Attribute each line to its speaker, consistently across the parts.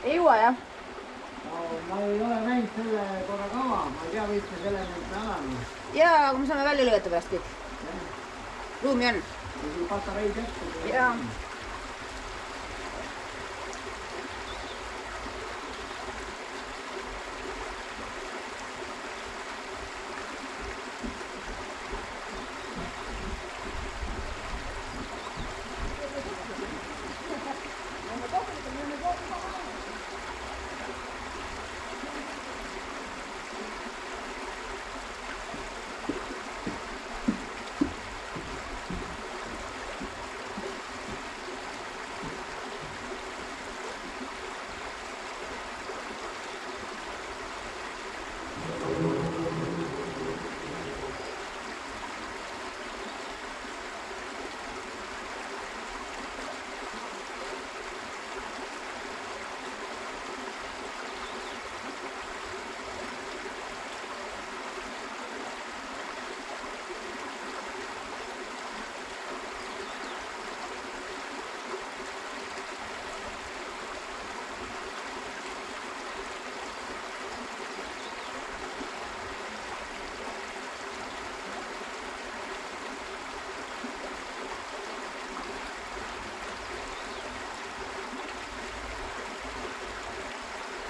Speaker 1: Ei jõua, jah?
Speaker 2: No, ma ei ole näinud selle korra kava, ma ei tea, võiks me selle nüüd nädama.
Speaker 1: Jaa, aga me saame välja lõigata pärast kõik. Ruumi on.
Speaker 2: Ja sul patareid jätku.
Speaker 1: Jaa.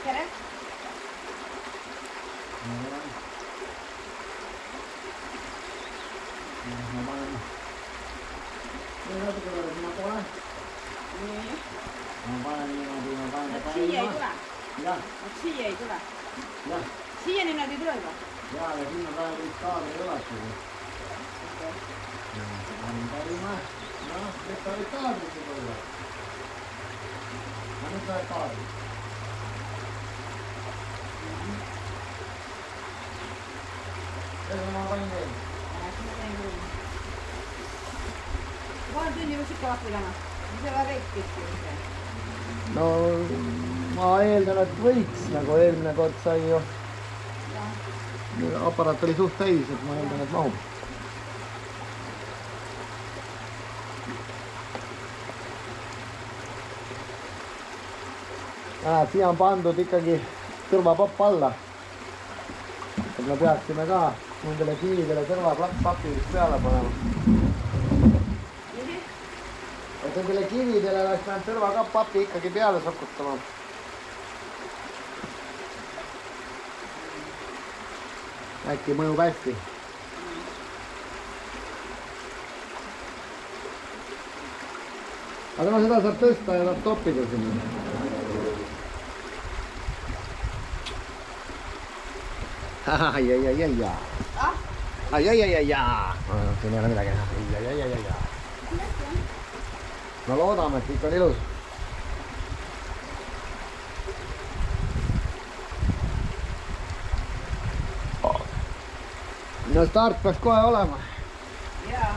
Speaker 1: Tere!
Speaker 2: Ma panen... Või natuke võrra sinna poole.
Speaker 1: Nii.
Speaker 2: Ma panen niimoodi, ma panen...
Speaker 1: Nad siia ei tule?
Speaker 2: Jah.
Speaker 1: Nad siia ei tule?
Speaker 2: Jah.
Speaker 1: Siiani nad ei tule juba?
Speaker 2: Jaa, ja sinna praegu üks kaadri ei ulatud. Panen pärima. No, nüüd ta võib kaadrisse tulla. Ja nüüd läheb kaadri. Seda ma panin veel.
Speaker 1: Vaan tunni ikka vahvilama. Se vaan reikkisti.
Speaker 2: No, ma eeldan, et võiks, nagu eelmine kord sai ju. Aparaat oli suht täis, et ma eeldan, et mahub. Siin on pandud ikkagi tõrvapapp alla. Et me peaksime ka nendele kiividele tõrvapapi peale panema. Et nendele kividele oleks näed tõrvapapi ikkagi peale sokutama. Äkki mõjub hästi. Aga no seda saab tõsta ja saab toppida sinna. Ai. Siin ei ole midagi näha. No loodame, et ikka on ilus. No start peaks kohe olema.
Speaker 1: Jaa.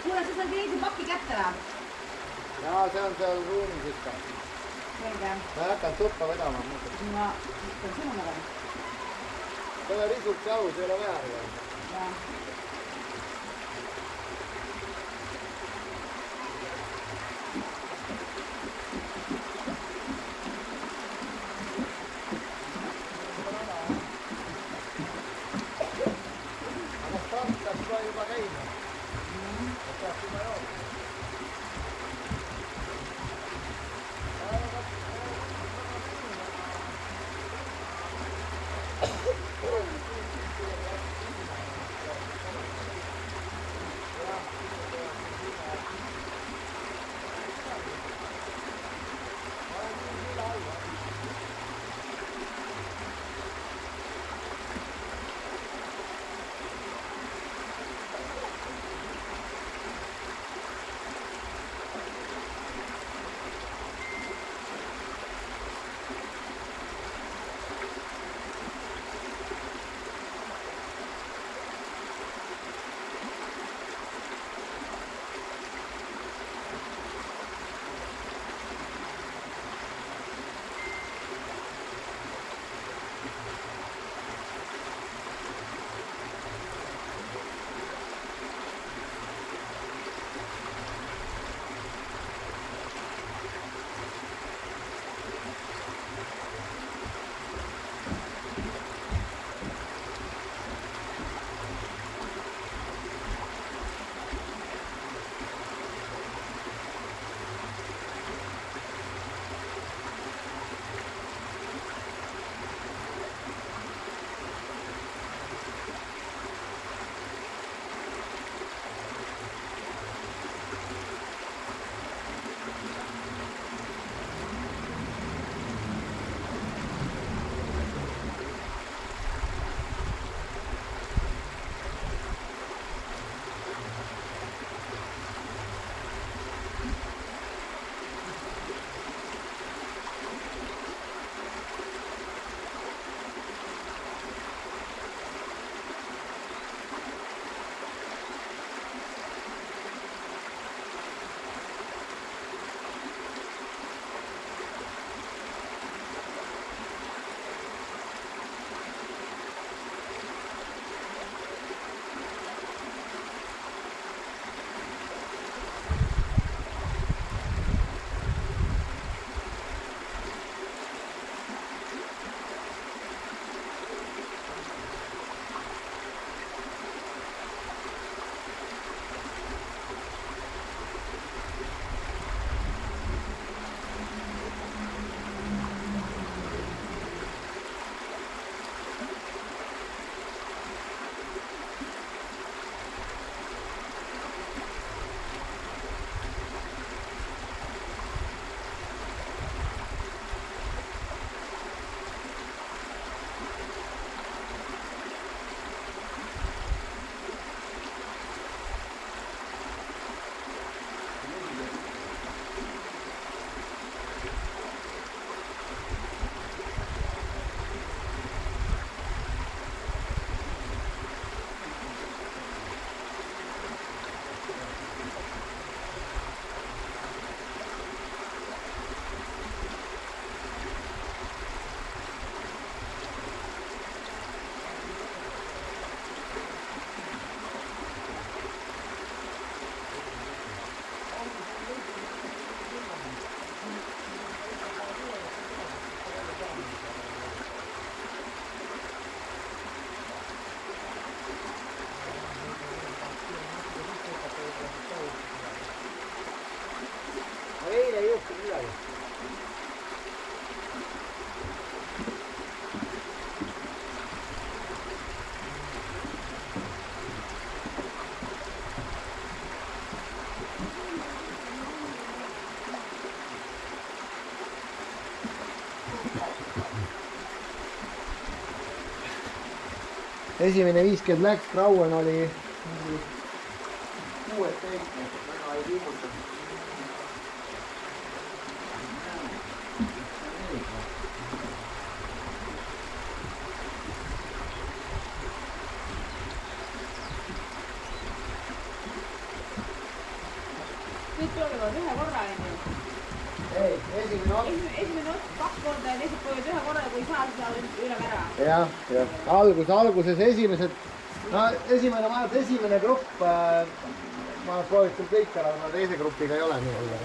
Speaker 1: Kuule, sa saad teisi pakki kätte või?
Speaker 2: Jaa, see on seal ruumis ikka.
Speaker 1: Selge.
Speaker 2: Ma ei hakanud tuppa vedama.
Speaker 1: Ma ütlen sinu nägema.
Speaker 2: Selle risuks jalus ei ole vaja.
Speaker 1: Jaa.
Speaker 2: ei juhtu midagi. Esimene 50 läks, Rauen oli 16, väga ei liiguta.
Speaker 1: Kõik tulevad ühe korra,
Speaker 2: Ei, esimene ots.
Speaker 1: Esimene ots 2 korda ja teised tulevad ühe korra, kui saa üle ära.
Speaker 2: Jah. Alguses esimesed, no esimene grupp, ma proovitan kõik ära, ma teise grupiga ei ole nii olla.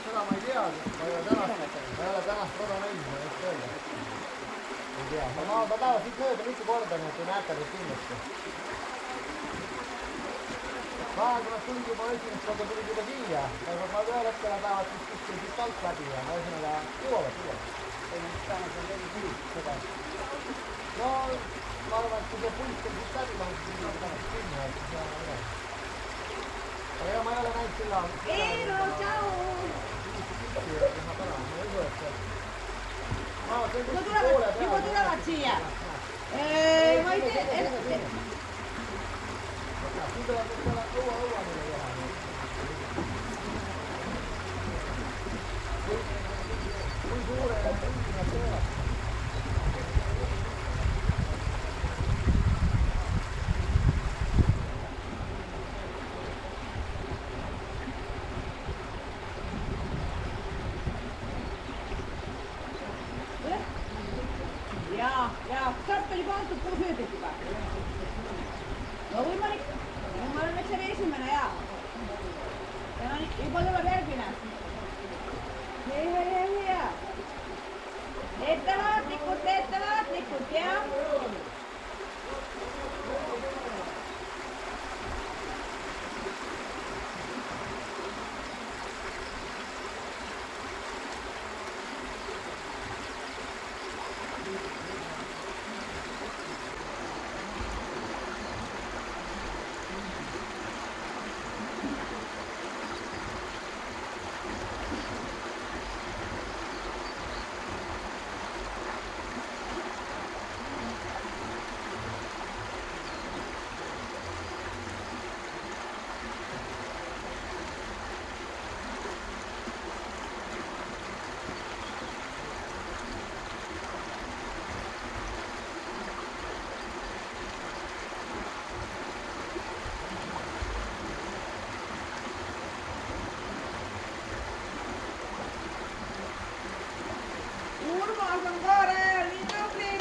Speaker 2: Seda ma ei tea, ma ei ole tänast roda näinud, ma ei oska öelda. Ei tea, ma tahan siit mööda mitu korda, nii et te näete nüüd kindlasti. Praegu nad tulid juba esimest korda tulid juba siia, aga ma ühel hetkel lähevad siis kuskil siit alt läbi ja ma ühesõnaga jõuavad. No ma arvan, et kui see pult on siit läbi lahus, siis on tänast kinni, et see on midagi. Aga ega ma ei ole näinud silla.
Speaker 1: Eero, tšau! Juba tulevad siia. Ma ei tea. Ja kartuli pandud 6 öödet juba. No võimalik, ma olen nüüd selle esimene ja no juba tuleb järgmine. Hea. Ettevaatlikult ja. Urmas on kaarel, nii tubli.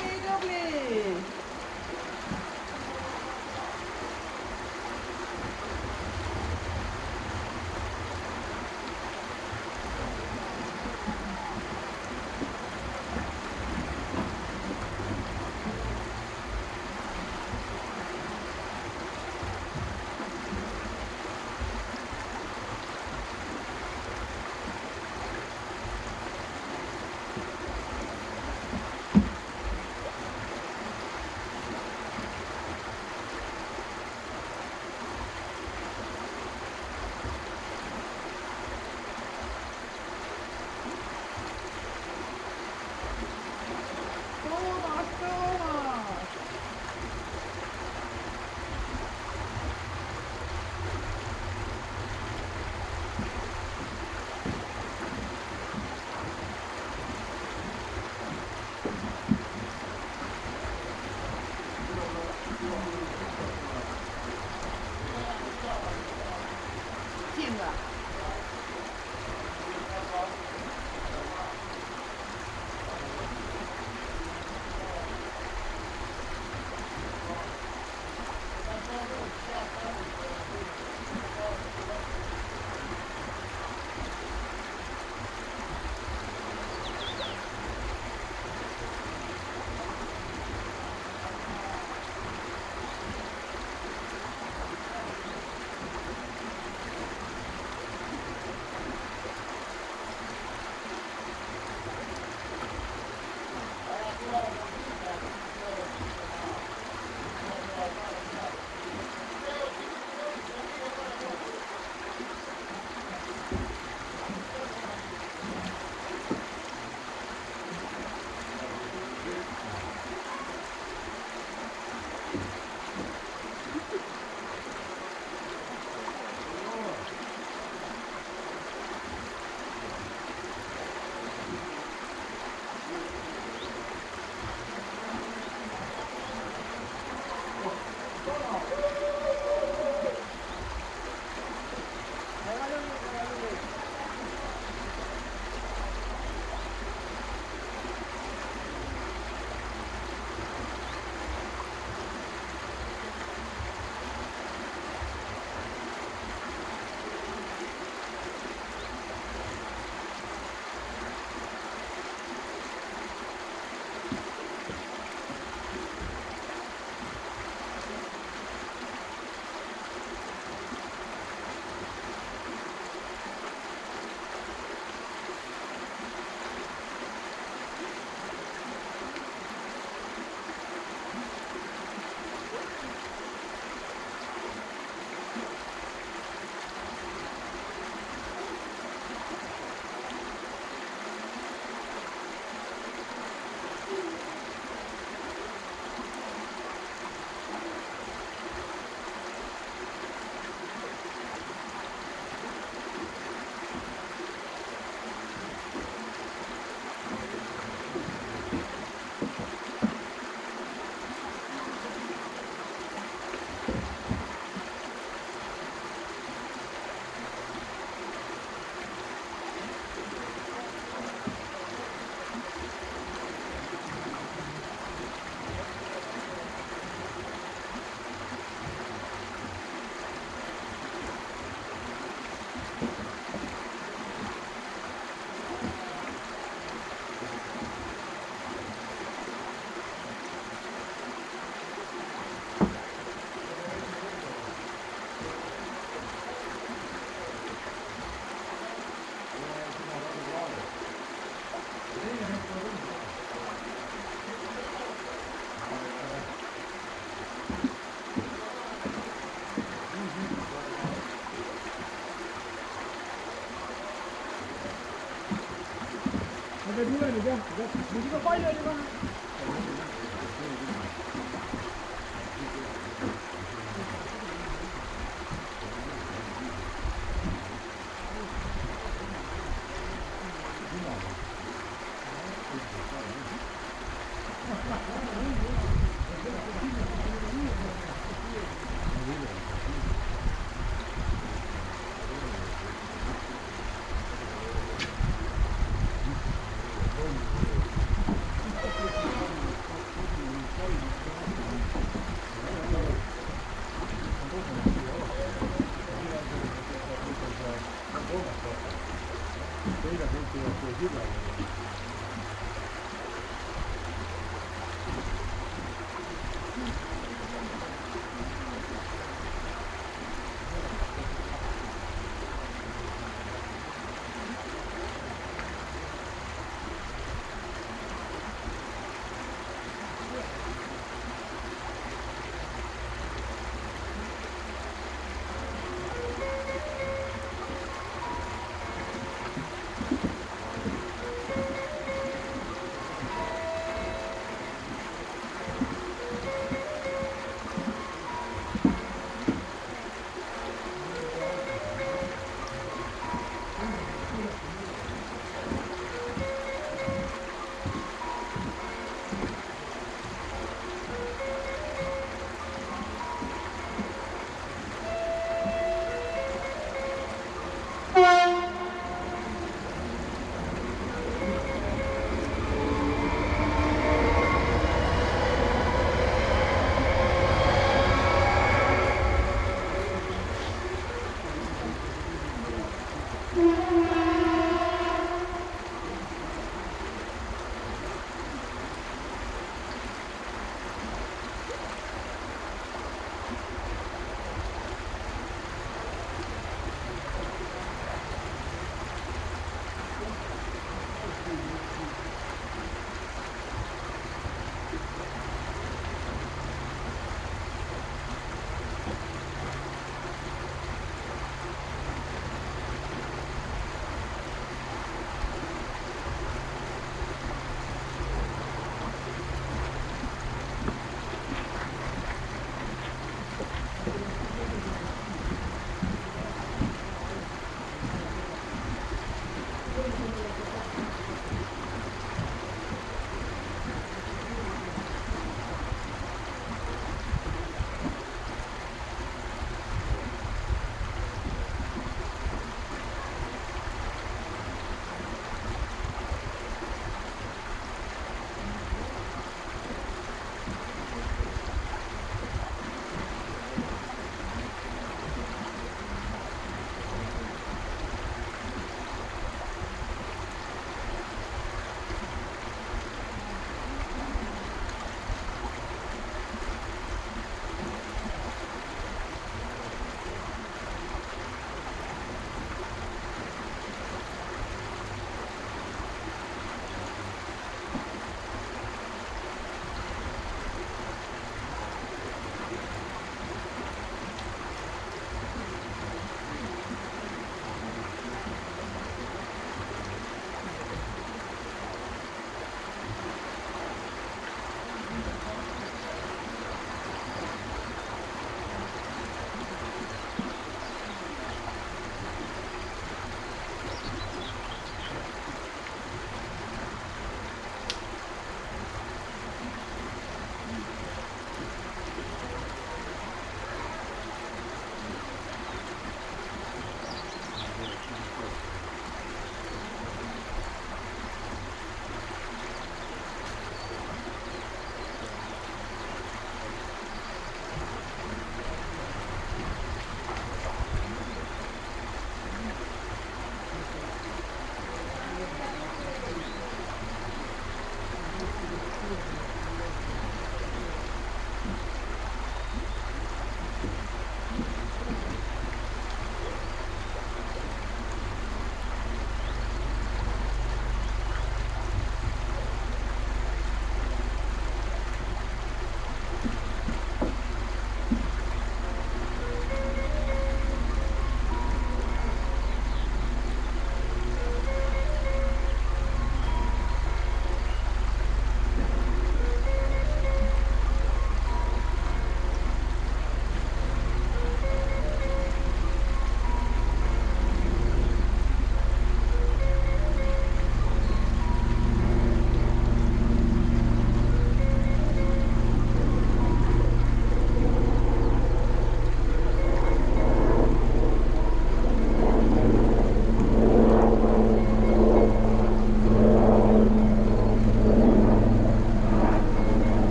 Speaker 1: Liiga palju oli vaja.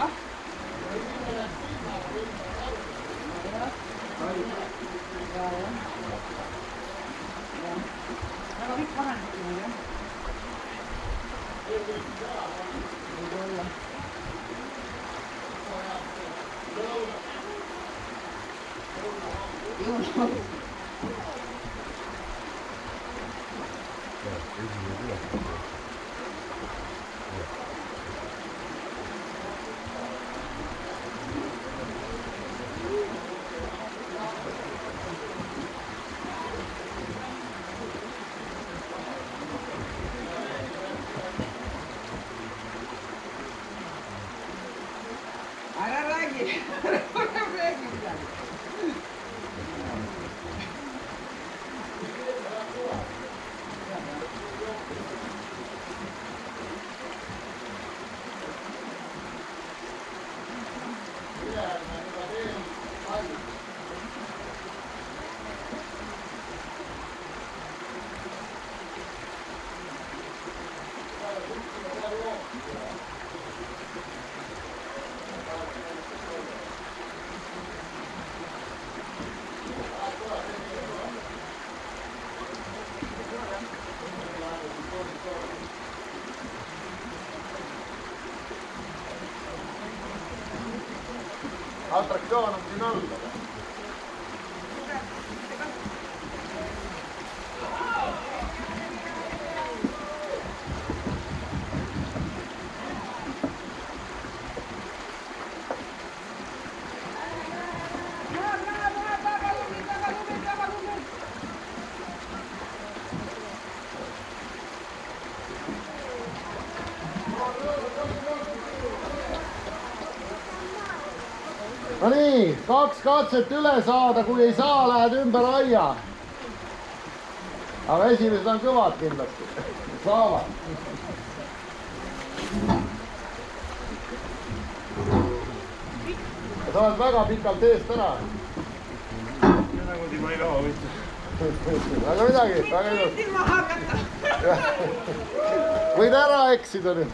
Speaker 1: Ah? Väga pikk vahend on jah. Võib-olla. Ära räägi, ära räägi midagi.
Speaker 2: Atraktsioon on siin all. No nii, 2 katset üle saada, kui ei saa, lähed ümber aia. Aga esimesed on kõvad kindlasti. Saavad. Ja sa oled väga pikalt eest ära.
Speaker 3: Nagu ma ei taha võtta.
Speaker 2: Aga midagi, väga ilus.
Speaker 1: Ilma hakata.
Speaker 2: Võid ära eksida nüüd.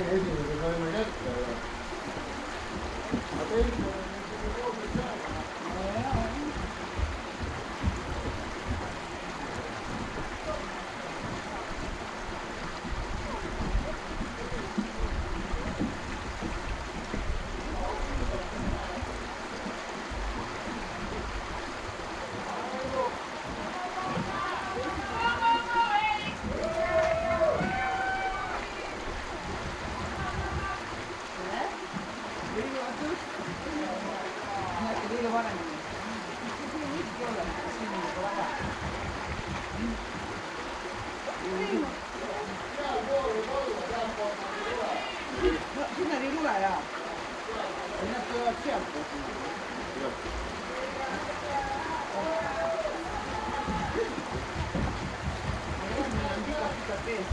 Speaker 2: Esimese saime kätte. Aga teine
Speaker 1: Sinna ei tule jaa. Nad tulevad sealt. Esimene on pikalt ees.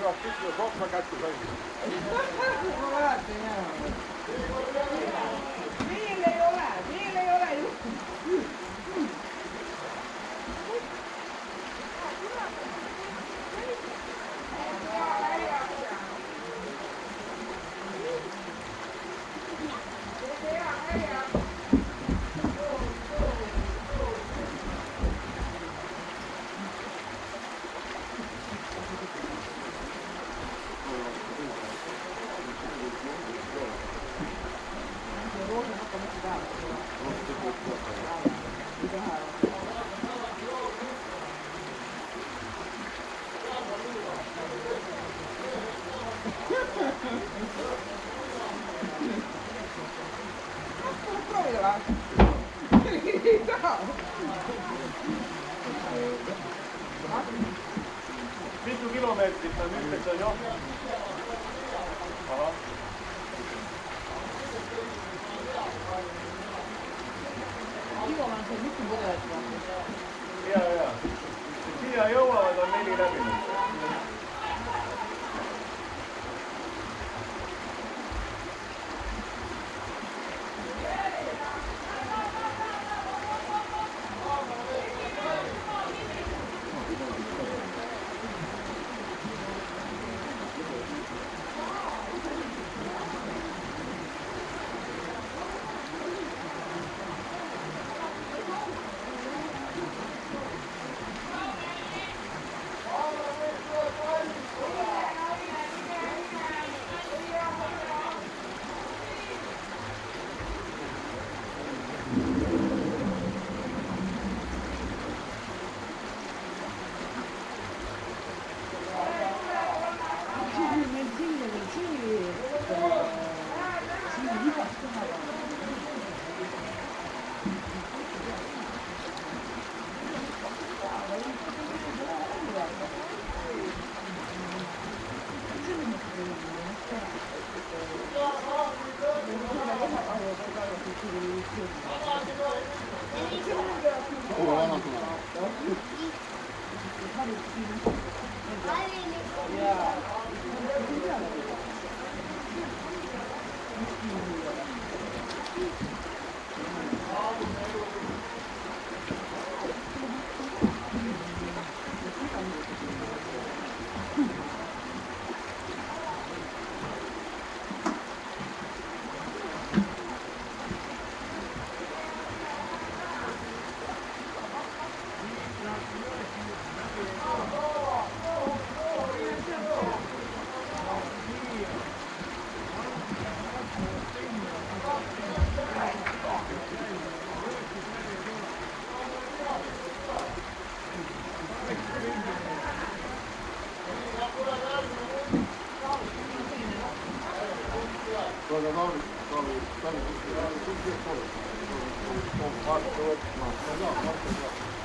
Speaker 2: peaks küsima, sokka kätte sain.
Speaker 1: Ma mäletan jah. Veel ei ole ju.
Speaker 2: Mitu kilomeetrit on üldse on jah? Ahah.
Speaker 1: Ivo on seal mitu pudelit või?
Speaker 2: Ja. Siia jõuavad on 4 läbinud.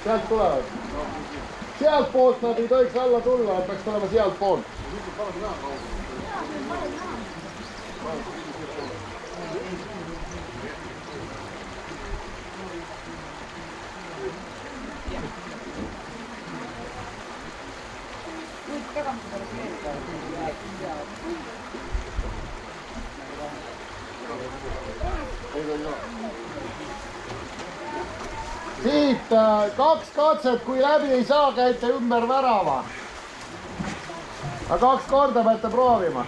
Speaker 2: Sealt tulevad. Sealt poolt nad ei tohiks alla tulla, peaks tulema sealt poolt. Siit 2 katset, kui läbi ei saa, käite ümber värava. Aga 2 korda peate proovima.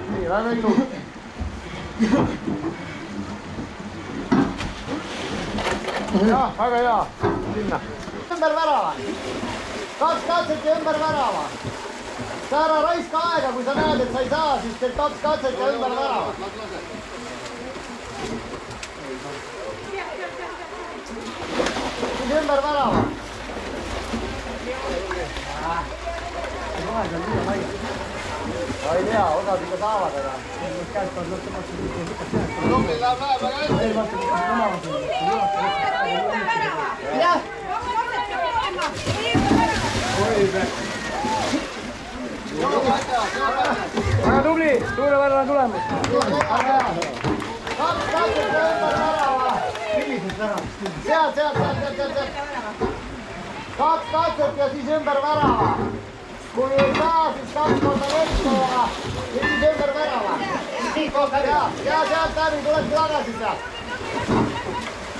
Speaker 2: Nii, väga ilus. Jah, väga hea. Sinna. Ümber värava. 2 katset ja ümber värava. Sa ära raiska aega, kui sa näed, et sa ei saa, siis teed 2 katset ja ümber värava. Siis ümber värava. Ma ei tea, osad ikka saavad enam. Tubli läheb väga hästi. Jah. Väga tubli, suurepärane tulemus. 2 katset ja ümber värava. Millisest väravast? Sealt. 2 katset ja siis ümber värava. kui ei saa, siis 2 korda vette ja siis ümber värava. Ja sealt läbi tulebki tagasi sealt.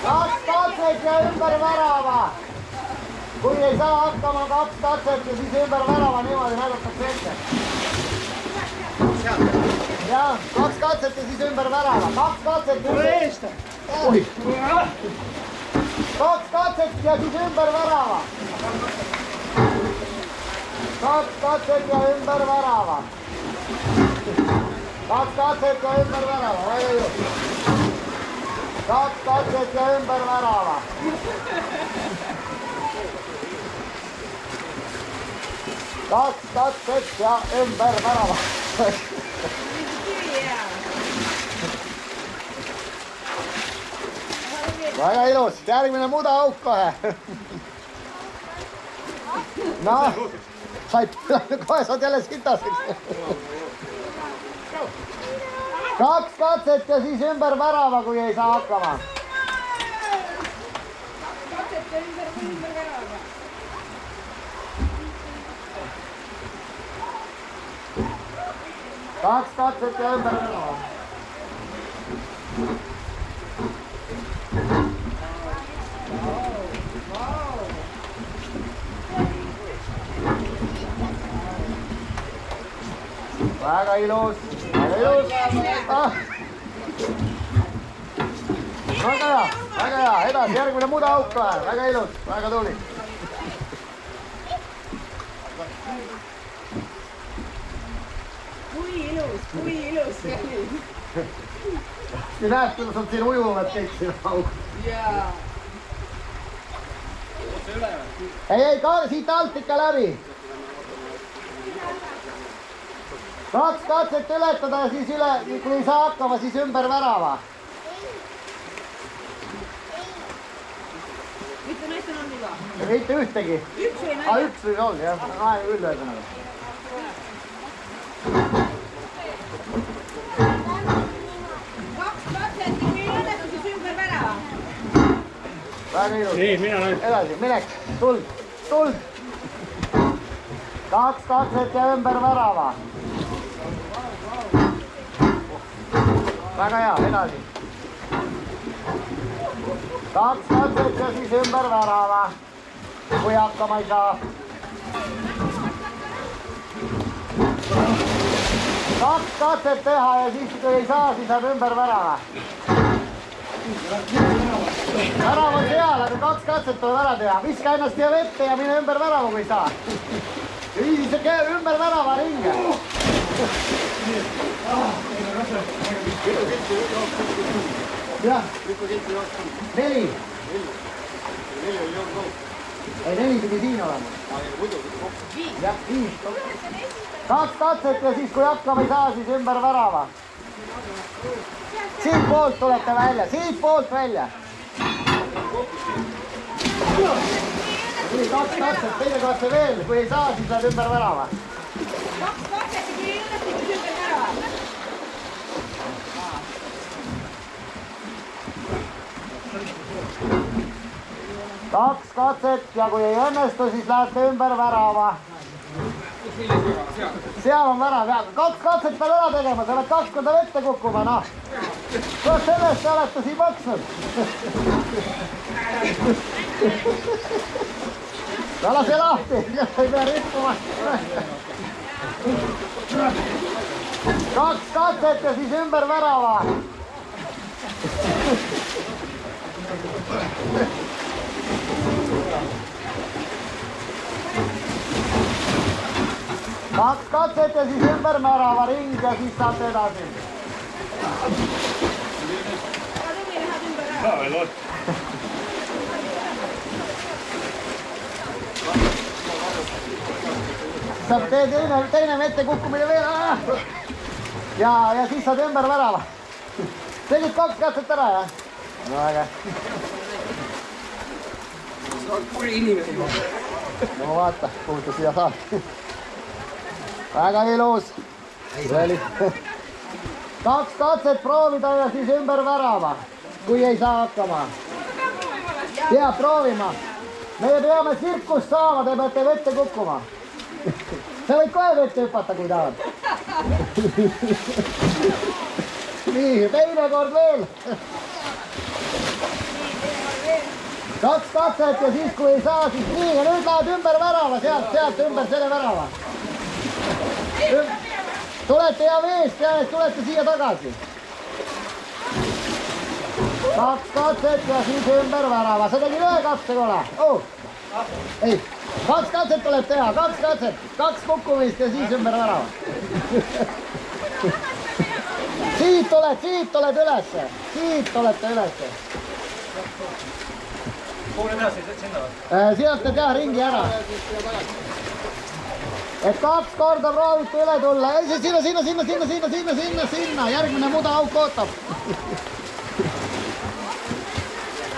Speaker 2: 2 katset ja ümber värava. Kui ei saa hakkama 2 katset ja siis ümber värava, niimoodi näidatakse ette. Ja 2 katset ja siis ümber värava. 2 katset ümber. 2 katset ja siis ümber värava. 2 katset ja ümber värava. 2 katset ja ümber värava. Väga ilus. 2 katset ja ümber värava. 2 katset ja ümber värava. Väga ilus. Järgmine mudaauk kohe. No, kohe saad jälle sitaseks. 2 katset ja siis ümber värava, kui ei saa hakkama.
Speaker 1: 2 katset ja ümber värava.
Speaker 2: 2 katset ja ümber värava. Väga ilus, väga ilus. Väga hea, edasi, järgmine mudaauk kohe, väga ilus, väga tubli.
Speaker 1: Kui ilus see oli.
Speaker 2: Nii näed, kuidas on siin ujuvad kõik siin auk.
Speaker 1: Jaa.
Speaker 2: Ei, siit alt ikka läbi. 2 katset ületada ja siis üle, kui ei saa hakkama, siis ümber värava.
Speaker 1: Mitte naisten on iga?
Speaker 2: Mitte ühtegi.
Speaker 1: Üks või naine?
Speaker 2: Üks või olnud, jah. Aeg küll ühesõnaga.
Speaker 1: 2 katset ja kui ei õnnestu, siis ümber värava.
Speaker 2: Väga ilus.
Speaker 3: Nii, mina olen.
Speaker 2: Edasi, minek, tuld. 2 katset ja ümber värava. Väga hea, edasi. 2 katset ja siis ümber värava, kui hakkama ei saa. 2 katset teha ja siis kui ei saa, siis läheb ümber värava. Värav on seal, aga 2 katset tuleb ära teha. Viska ennast siia vette ja mine ümber värava, kui ei saa. Ja viisi see ümber värava ringe. Jah. 4. Ei, 4 pidi siin olema. Jah, 5. 2 katset ja siis kui hakkama ei saa, siis ümber värava. Siit poolt tulete välja, siit poolt välja. Nii, 2 katset, teine katse veel, kui ei saa, siis läheb ümber värava.
Speaker 1: 2 katset ja kui ei õnnestu, siis ümber värava.
Speaker 2: 2 katset ja kui ei õnnestu, siis lähete ümber värava. Seal on värav, jah. 2 katset pead ära tegema, sa pead 2 korda vette kukkuma, noh. Kuidas sellest te olete siin maksnud? Lase lahti, ei pea rippuma. 2 katset ja siis ümber värava. 2 katset ja siis ümber värava ring ja siis saate edasi.
Speaker 1: Väga tubli, lähed ümber värava.
Speaker 2: Saab teine vette kukkumine veel. Ja siis saad ümber värava. Tegid 2 katset ära, jah? No äge.
Speaker 3: Sa oled kuri inimene.
Speaker 2: No vaata, kuhu ta siia saab. Väga ilus. 2 katset proovida ja siis ümber värava, kui ei saa hakkama. Peab proovima. Meie peame tsirkust saama, te peate vette kukkuma. sa võid kohe vette hüpata, kui tahad. nii, teine kord veel. 2 katset ja siis, kui ei saa, siis nii ja nüüd lähed ümber värava, sealt ümber selle värava. Tulete ja veest ja tulete siia tagasi. 2 katset ja siis ümber värava. Sa tegid 1 katsega ole. Ei, 2 katset tuleb teha, 2 katset. 2 kukkumist ja siis ümber värava. siit oled ülesse. Siit olete ülesse.
Speaker 4: Kuule edasi, sinna või?
Speaker 2: Sealt et jah, ringi ära. Et 2 korda proovite üle tulla. Ei, sinna. Järgmine muda auk ootab.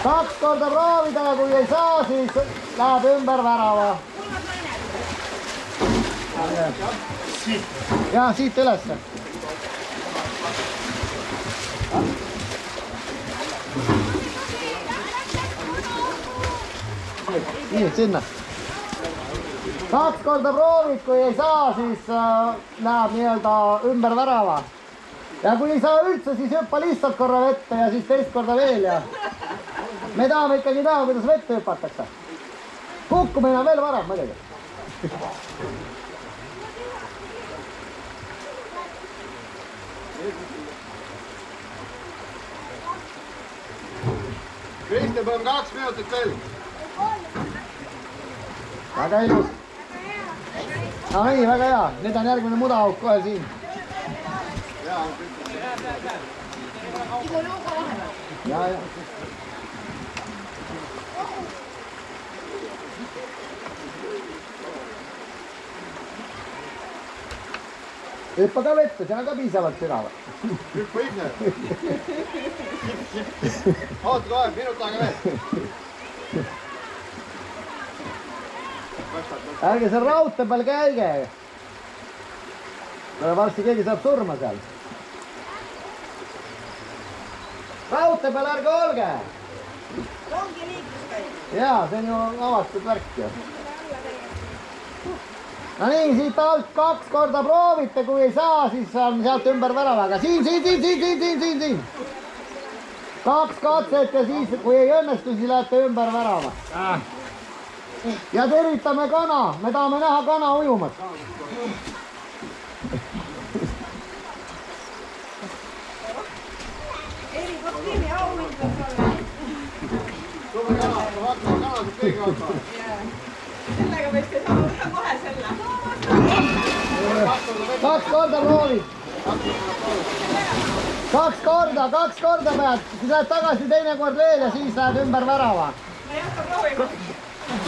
Speaker 2: 2 korda proovida ja kui ei saa, siis läheb ümber värava. Ja siit ülesse. Nii, sinna. 2 korda proovid, kui ei saa, siis läheb nii-öelda ümber värava. Ja kui ei saa üldse, siis hüppa lihtsalt korra vette ja siis teist korda veel ja me tahame ikkagi näha, kuidas vette hüpatakse. Kukkumine on veel varem muidugi.
Speaker 3: Kristjan, peame 2 minutit veel.
Speaker 2: Väga ilus. No nii, väga hea. Nüüd on järgmine mudaauk kohe siin. Ja. Hüppa ka vette, see on ka piisavalt sügav.
Speaker 3: Hüppa ise. Oota kohe, minut aega veel.
Speaker 2: Ärge seal raudtee peal käige. Varsti keegi saab surma seal. Raudtee peal ärge olge.
Speaker 1: Ongi liikluskäik.
Speaker 2: Jaa, see on ju avatud värk ju. No nii, siit alt 2 korda proovite, kui ei saa, siis on sealt ümber väravaga. Siin. 2 katset ja siis, kui ei õnnestu, siis lähete ümber värava. Ja tervitame kana, me tahame näha kana ujumas.
Speaker 1: Erikostiimi auhind peab olla.
Speaker 3: Tule kana, vaatame kana, siis keegi vaatama.
Speaker 1: Sellega võiks teha kohe selle.
Speaker 2: 2 korda proovid. 2 korda pead, siis lähed tagasi teine kord veel ja siis lähed ümber värava.
Speaker 1: Ma ei hakka proovima.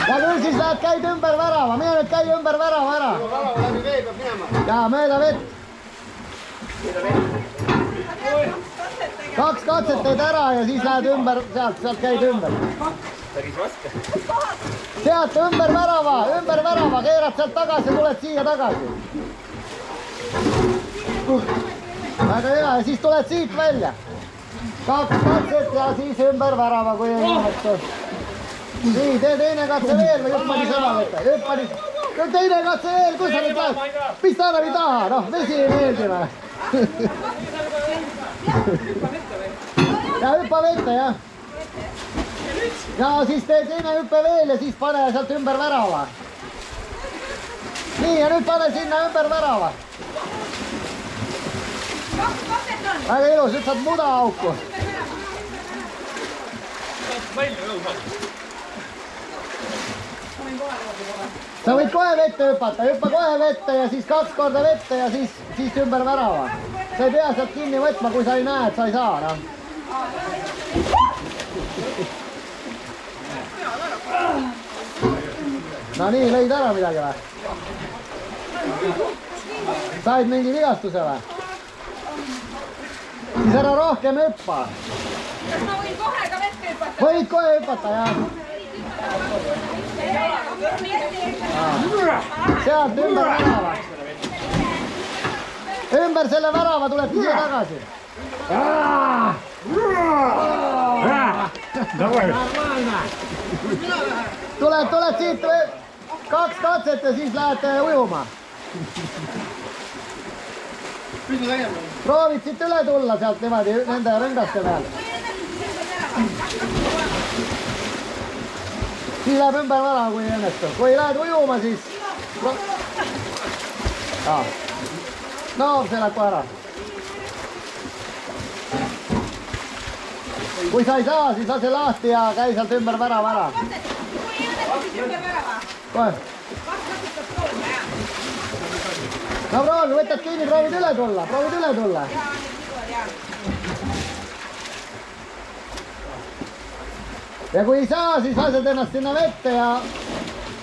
Speaker 2: Ja küll siis lähed, käid ümber värava, mine nüüd käi ümber värava ära.
Speaker 3: Värava läbi vee peab minema.
Speaker 2: Ja mööda vett. 2 katset teed ära ja siis lähed ümber, sealt käid ümber. Sealt ümber värava, keerad sealt tagasi ja tuled siia tagasi. Väga hea ja siis tuled siit välja. 2 katset ja siis ümber värava, kui ei õnnestu. Nii, tee teine katse veel või hüppa nii sama võtta. Hüppa nii. Teine katse veel, kus sa nüüd lähed? Pista ära nii taha, noh, vesi ei meeldi või. Ja hüppa vette, jah. Ja siis tee teine hüppe veel ja siis pane sealt ümber värava. Nii, ja nüüd pane sinna ümber värava. Väga ilus, nüüd saad muda auku. Sa võid kohe vette hüpata, hüppa kohe vette ja siis 2 korda vette ja siis ümber värava. Sa ei pea sealt kinni võtma, kui sa ei näe, et sa ei saa, noh. No nii, lõid ära midagi või? Said mingi vigastuse või? Siis ära rohkem hüppa.
Speaker 1: Kas ma võin kohe ka vette hüpata?
Speaker 2: Võid kohe hüpata, jah. Sealt ümber värava. Ümber selle värava tulete siia tagasi. Tuled siit 2 katset ja siis lähete ujuma.
Speaker 3: mis ma tegema?
Speaker 2: proovid siit üle tulla sealt niimoodi nende rõngaste peal. Siis läheb ümber vara, kui ei õnnestu. Kui lähed ujuma, siis... No, see läheb kohe ära. Kui sa ei saa, siis lase lahti ja käi sealt ümber värava ära.
Speaker 1: Kui ei õnnestu, siis ümber värava.
Speaker 2: Kohe.
Speaker 1: Kaks kasutab proovima, jah.
Speaker 2: No proovi, võtad kinni, proovid üle tulla. Proovid üle tulla.
Speaker 1: Jaa, nüüd tulevad, jah.
Speaker 2: Ja kui ei saa, siis lased ennast sinna vette ja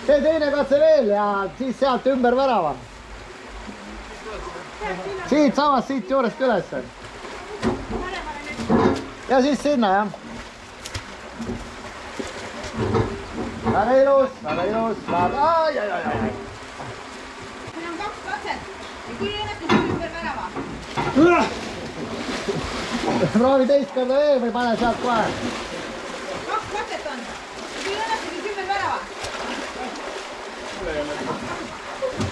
Speaker 2: tee teine katse veel ja siis sealt ümber värava. Siit samast, siit juurest üles. Ja siis sinna, jah. Väga ilus, väga ilus. Ai.
Speaker 1: Siin on kaks katset. Ja kui ei õnnestu, siis ümber värava.
Speaker 2: Proovi teist korda veel või pane sealt kohe.
Speaker 1: Kaks katset on. Kui ei õnnestu, siis ümber värava.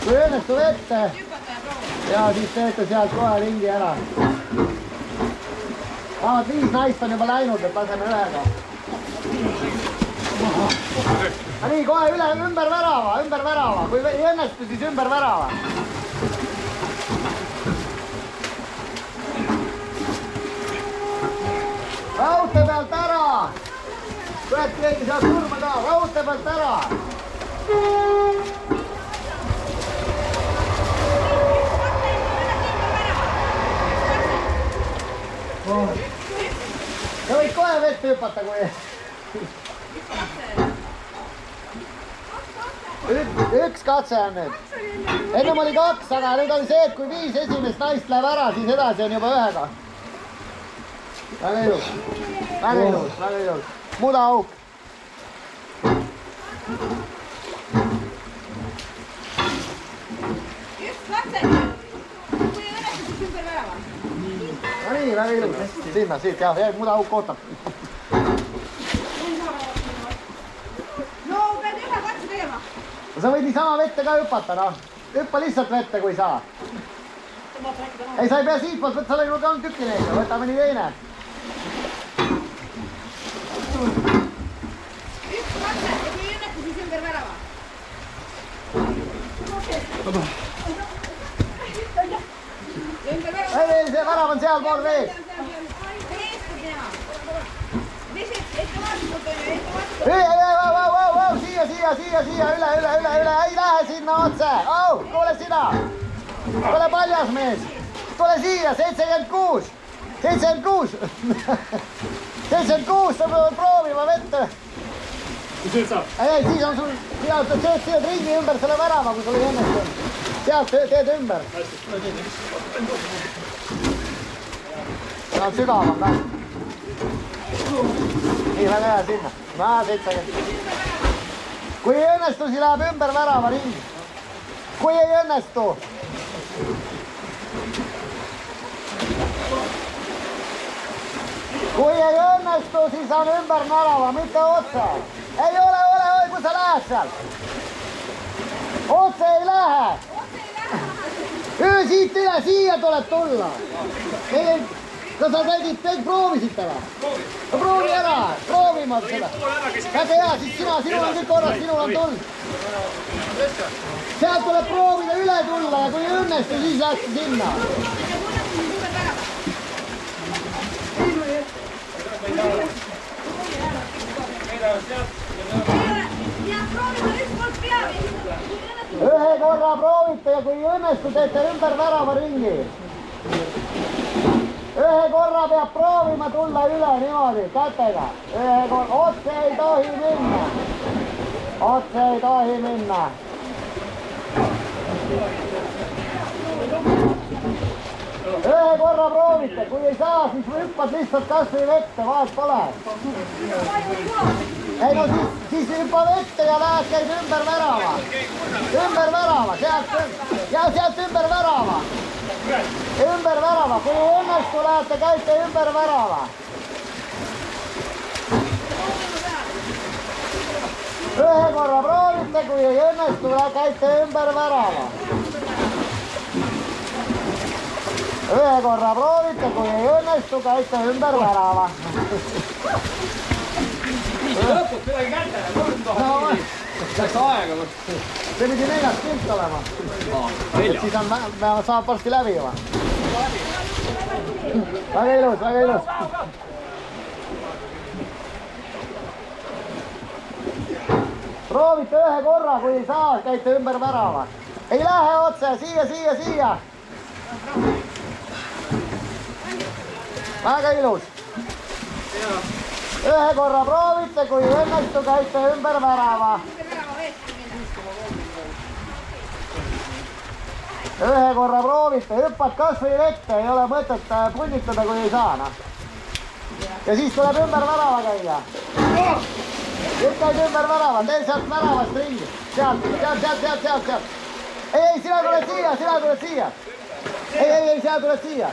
Speaker 2: Kui õnnestu vette
Speaker 1: Hüpata ja proovida.
Speaker 2: ja siis teete sealt kohe ringi ära. Vähemalt 5 naist on juba läinud, et laseme ühega. Nii, kohe üle, ümber värava. Kui ei õnnestu, siis ümber värava. Raudtee pealt ära. Võet keegi sealt surma ka, raudtee pealt ära. Sa võid kohe vette hüpata, kui... Üks katse on nüüd. Ennem oli 2, aga nüüd oli see, et kui 5 esimest naist läheb ära, siis edasi on juba ühega. Väga ilus. Väga ilus, väga ilus. Muda auk.
Speaker 1: Üks katse. Kui ei õnnestu, siis ümber värava.
Speaker 2: No nii, väga ilus. Sinna, siit, jah, muda auk ootab.
Speaker 1: No, pead ühe katse tegema.
Speaker 2: Sa võid niisama vette ka hüpata, noh. Hüppa lihtsalt vette, kui saa. Ei, sa ei pea siitpoolt, võtta, sa oled juba ka tükki neid, võtame nii teine.
Speaker 1: Üks katse ja kui ei õnnestu, siis ümber värava. Ja ümber värava.
Speaker 2: Ei, see värav on sealpool vees. Siia, üle, ei lähe sinna otse. Kuule sina, ole paljas mees. Tule siia, 76. 76, sa pead proovima vette.
Speaker 4: Mis nüüd saab?
Speaker 2: Ei, siis on sul, teed ringi ümber selle värava, kui sul ei õnnestu. Sealt teed ümber. See on sügavam ka. Nii, väga hea sinna. 70. Kui ei õnnestu, siis läheb ümber värava ring. Kui ei õnnestu. Kui ei õnnestu, siis on ümber värava, mitte otse. Ei ole, kui sa lähed sealt. Otse ei lähe. Siit üle, siia tuleb tulla. Kas sa proovisid täna? Proovi ära, proovima seda. Väga hea, siis sinul on kõik korras, sinul on tuld. Sealt tuleb proovida üle tulla ja kui ei õnnestu, siis läks sinna. Ühe korra proovite ja kui ei õnnestu, teete ümber värava ringi. Ühe korra peab proovima tulla üle niimoodi, kätega. Ühe korra, otse ei tohi minna. Otse ei tohi minna. Ühe korra proovite, kui ei saa, siis hüppad lihtsalt kas või vette, vahet pole. Ei no siis hüppa vette ja lähed, käid ümber värava. Ümber värava, sealt ümber värava. Ümber värava, kui ei õnnestu, lähete, käite ümber värava. Ühe korra proovite, kui ei õnnestu, käite ümber värava. Ühe korra proovite, kui ei õnnestu, käite ümber värava.
Speaker 4: lõpus kuidagi kätte. Läks aega.
Speaker 2: See pidi 4. pilt olema. Siis on, saab varsti läbi juba. Väga ilus, väga ilus. Proovite ühe korra, kui ei saa, käite ümber värava. Ei lähe otse, siia. Väga ilus. Ühe korra proovite, kui ei õnnestu, käite ümber värava. Ühe korra proovite, hüppad kas või vette, ei ole mõtet punnitada, kui ei saa. No. Ja siis tuleb ümber värava käia. Nüüd käid ümber värava, tee sealt väravast ringi. Sealt. Ei, sina tuled siia. Ei, sina tuled siia.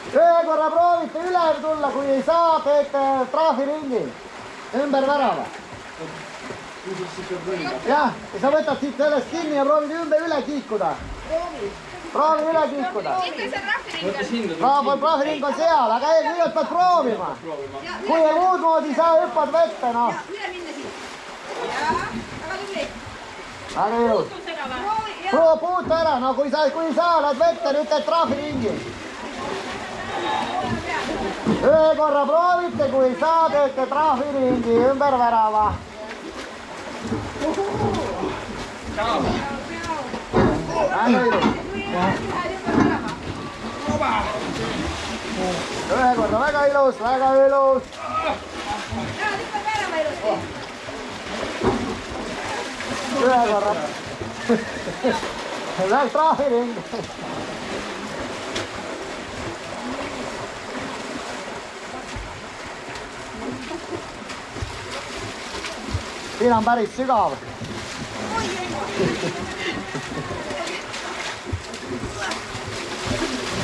Speaker 2: Ühe korra proovite üle tulla, kui ei saa, teete trahviringi. Ümber värava. Jah, ja sa võtad siit sellest kinni ja proovid üle kiikuda. Proovi üle kiikuda. Trahviring on seal, aga ei, nüüd pead proovima. Kui ei muud moodi saa, hüppad vette, noh.
Speaker 1: Üle minna siit. Jaa, väga tubli.
Speaker 2: Väga ilus. Puuta ära, no kui ei saa, lähed vette, nüüd teed trahviringi. Ühe korra proovite, kui ei saa, teete trahviringi ümber värava. Väga ilus. Ühe korra väga ilus. Ühe korra. Läks trahviring. Siin on päris sügav.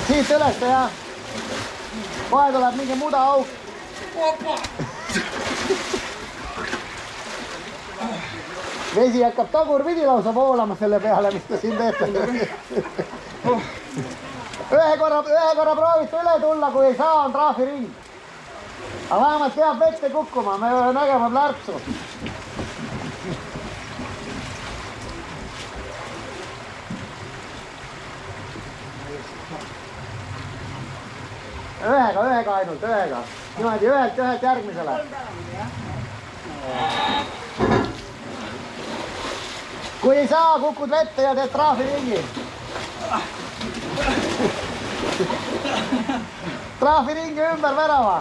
Speaker 2: Siit üles, jah. Kohe tuleb mingi muda auk. Vesi hakkab tagurpidi lausa voolama selle peale, mis te siin teete. Ühe korra proovite üle tulla, kui ei saa, on trahviring. Aga vähemalt peab vette kukkuma, me ei nägema plärtsu. Ühega ainult. Niimoodi ühelt järgmisele. Kui ei saa, kukud vette ja teed trahviringi. Trahviringi ümber värava.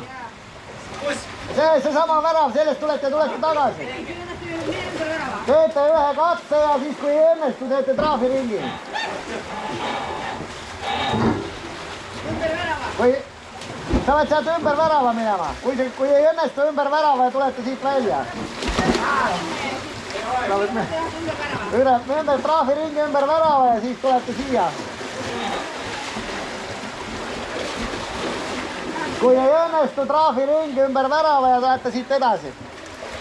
Speaker 2: Seesama värav, sellest tulete tagasi. Teete ühe katse ja siis kui ei õnnestu, teete trahviringi. Sa pead sealt ümber värava minema. Kui ei õnnestu ümber värava ja tulete siit välja. Ümber trahviringi ümber värava ja siis tulete siia. Kui ei õnnestu trahviringi ümber värava ja tulete siit edasi.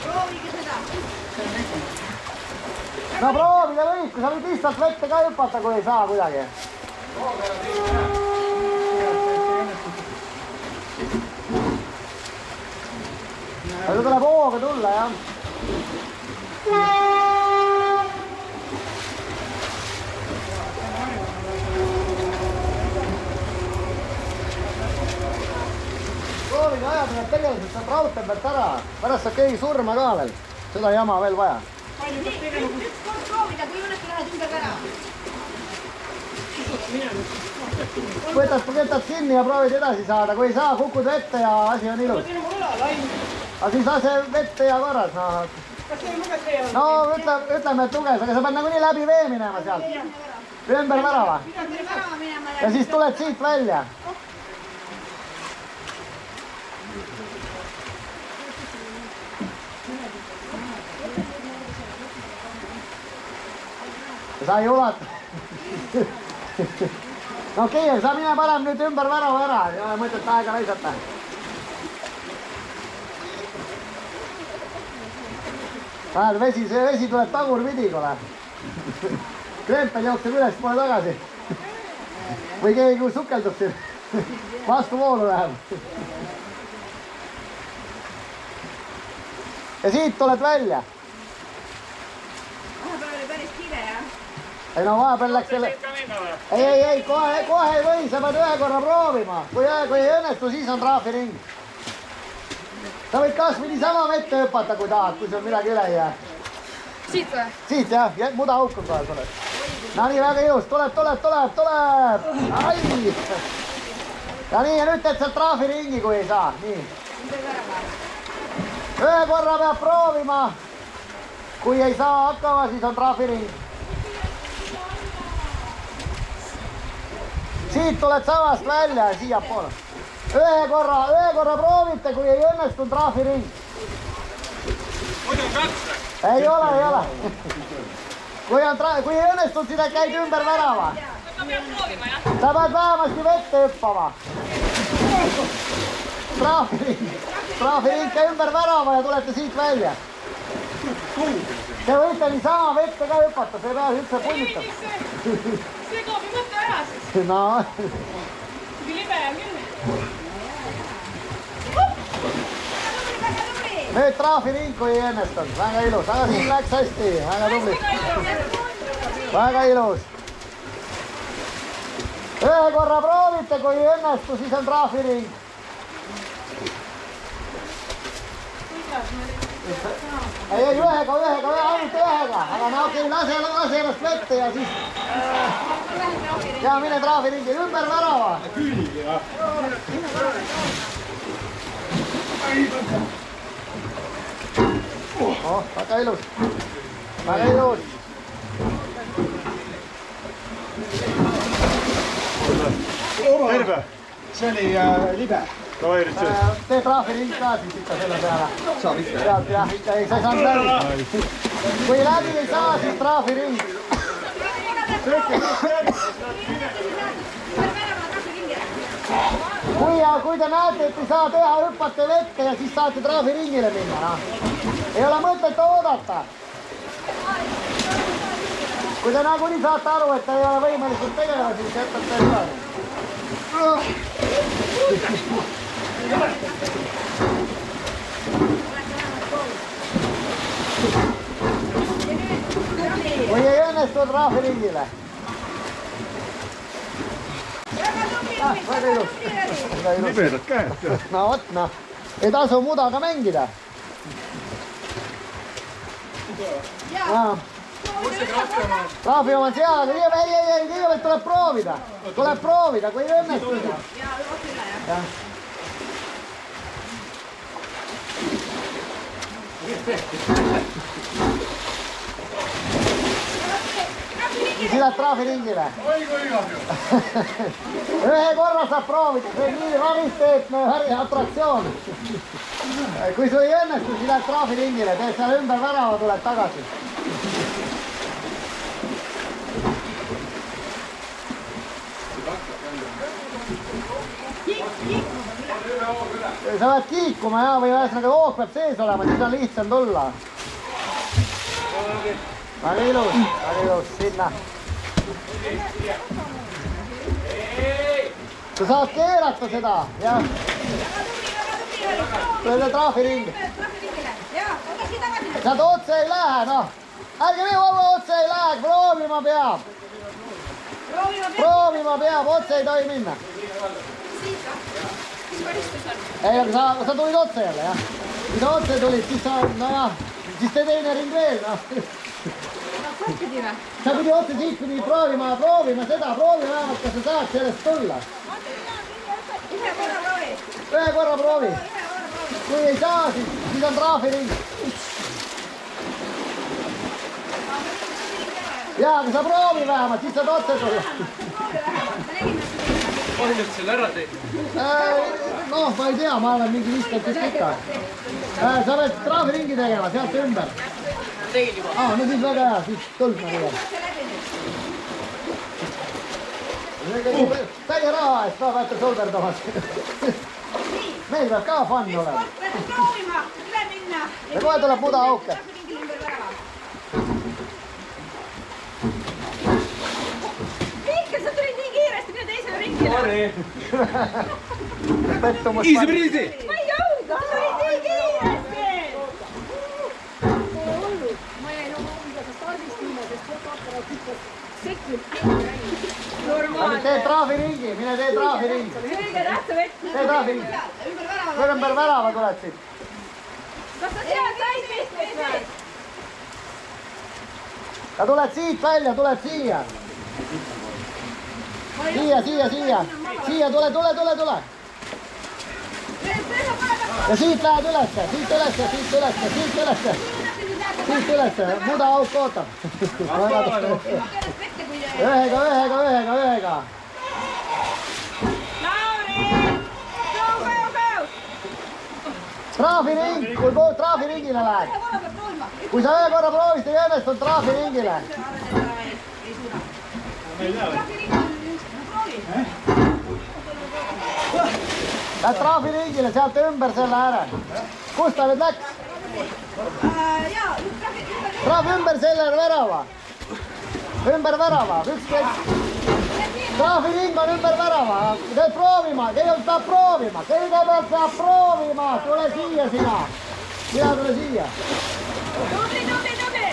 Speaker 1: Proovige seda.
Speaker 2: No proovige võid, kui sa võid lihtsalt vette ka hüpata, kui ei saa kuidagi. Aga tuleb hooga tulla, jah. Proovige ajada need tegelikult saab raudtee pealt ära. Pärast saab keegi surma ka veel. Seda jama veel vaja.
Speaker 1: Üks kord proovida, kui õnnestu lähed ümber ära.
Speaker 2: Võtad kinni ja proovid edasi saada. Kui ei saa, kukud vette ja asi on ilus. Aga siis lase vette ja korras. No ütleme, et luges, aga sa pead nagunii läbi vee minema sealt. Ümber värava. Ja siis tuled siit välja. Sa ei ulata. No okei, sa mine parem nüüd ümber värava ära, ei ole mõtet aega raisata. Vesi tuleb tagurpidi, kole. Krempel jookseb üles poole tagasi. või keegi sukeldub siin. Vastu voolu läheb. Ja siit tuled välja.
Speaker 1: Vahepeal oli päris kiire, jah?
Speaker 2: Ei no vahepeal läks selle... Ei, kohe ei või, sa pead ühe korra proovima. Kui ei õnnestu, siis on trahviring. Sa võid kas või niisama vette hüpata, kui tahad, kui sul midagi üle ei jää.
Speaker 1: Siit või?
Speaker 2: Siit jah, muda auk on kohe tuleb. No nii, väga ilus, tuleb. Ai! Ja nii, ja nüüd teed sealt trahviringi, kui ei saa. Nii. Ühe korra peab proovima. Kui ei saa hakkama, siis on trahviring. Siit tuled samast välja ja siia poole. Ühe korra proovite, kui ei õnnestu trahviring.
Speaker 4: Muidu on kaks või?
Speaker 2: Ei ole. Kui ei õnnestu, siis käid ümber värava.
Speaker 1: Ma pean proovima, jah?
Speaker 2: Sa pead vähemasti vette hüppama. Trahviring, käi ümber värava ja tulete siit välja. Te võite niisama vette ka hüpata, see ei pea üldse punnitama.
Speaker 1: See koob ju mõtte ära siis.
Speaker 2: No.
Speaker 1: Kui libe on küll.
Speaker 2: Nüüd trahviring, kui ei õnnestunud. Väga ilus, aga siin läks hästi. Väga tubli. Väga ilus. Ühe korra proovite, kui ei õnnestu, siis on trahviring. Ei, ühega, ainult ühega. Aga no okei, lase ennast vette ja siis... Ja mine trahviringi, ümber värava.
Speaker 3: Küünigi, jah.
Speaker 2: Oh, väga ilus. Väga ilus.
Speaker 3: Terve. See oli libe. Davai, nüüd see.
Speaker 2: Tee trahviring ka siis ikka selle peale. Saab ikka. Sealt jah, ikka ei, sa ei saanud läbi. Kui läbi ei saa, siis trahviring. Kui te näete, et ei saa teha, hüppate vette ja siis saate trahviringile minna. Ei ole mõtet oodata. Kui te nagunii saate aru, et te ei ole võimelised tegema, siis jätate edasi. Kui ei õnnestu trahviringile. Väga ilus.
Speaker 3: Libedad käed.
Speaker 2: No vot, noh. Ei tasu mudaga mängida. Trahvi oma seal, aga kõigepealt tuleb proovida. Tuleb proovida, kui ei õnnestu. Jah. Siis lähed trahviringile. Ühe korra saab proovida, see on nii rariteetne atraktsioon. Kui sul ei õnnestu, siis lähed trahviringile, teed seal ümber värava, tuled tagasi. Sa pead kiikuma ja, või ühesõnaga hoog peab sees olema, siis on lihtsam tulla. Väga ilus, sinna. Sa saad keerata seda, jah. Tule trahviring. Sealt otse ei lähe, noh. Ärge minu otse ei lähe, proovima peab. Proovima peab, otse ei tohi minna. Ei, aga sa tulid otse jälle, jah. Kui sa otse tulid, siis sa, nojah, siis tee teine ring veel, noh. Sa pidi otse siit pidi proovima seda, proovima vähemalt, kas sa saad sellest tulla. Ühe korra proovi. Kui ei saa, siis on trahviring. Jaa, aga sa proovi vähemalt, siis saad otse tulla.
Speaker 4: Palju selle ära teed?
Speaker 2: Noh, ma ei tea, ma olen mingi 15 ikka. Sa pead trahviringi tegema, sealt ümber.
Speaker 4: Tegin juba.
Speaker 2: No siis väga hea, siis tuld nagu veel. Täie raha eest ka peate solverdamas. Meil peab ka fun olema.
Speaker 1: Pead proovima, üle minna.
Speaker 2: Ja kohe tuleb muda auke.
Speaker 1: Mihkel, sa tulid nii kiiresti, minu teise
Speaker 2: pettumus.
Speaker 4: Easy breezy.
Speaker 1: ma ei jõudnud, sa olid nii kiiresti.
Speaker 5: Ma jäin oma umbes stardist minna, sest fotoaparaat hüppas sekund kinni.
Speaker 2: Tee traafiringi, mine tee traafiringi.
Speaker 1: Selge tähtsa vett.
Speaker 2: Tee traafiringi. Ümber värava tuled siit.
Speaker 1: Kas sa tead said pistmist või?
Speaker 2: Ja tuled siit välja, tuled siia. Siia. Siia, tule. Ja siit lähed ülesse, siit ülesse. Muda auk ootab. Ühega.
Speaker 1: Lauri! Go!
Speaker 2: Traafiring, kui pool traafiringile lähed. Kui sa ühe korra proovisid, ei õnnestunud traafiringile. Lähed traafiringile, sealt ümber selle ääre. Kus ta nüüd läks? Traav ümber selle värava. Ümber värava, ükskõik. Traafiring on ümber värava. Teed proovima, kõigepealt peab proovima. Tule siia sina. Sina tule siia.
Speaker 1: Tubli!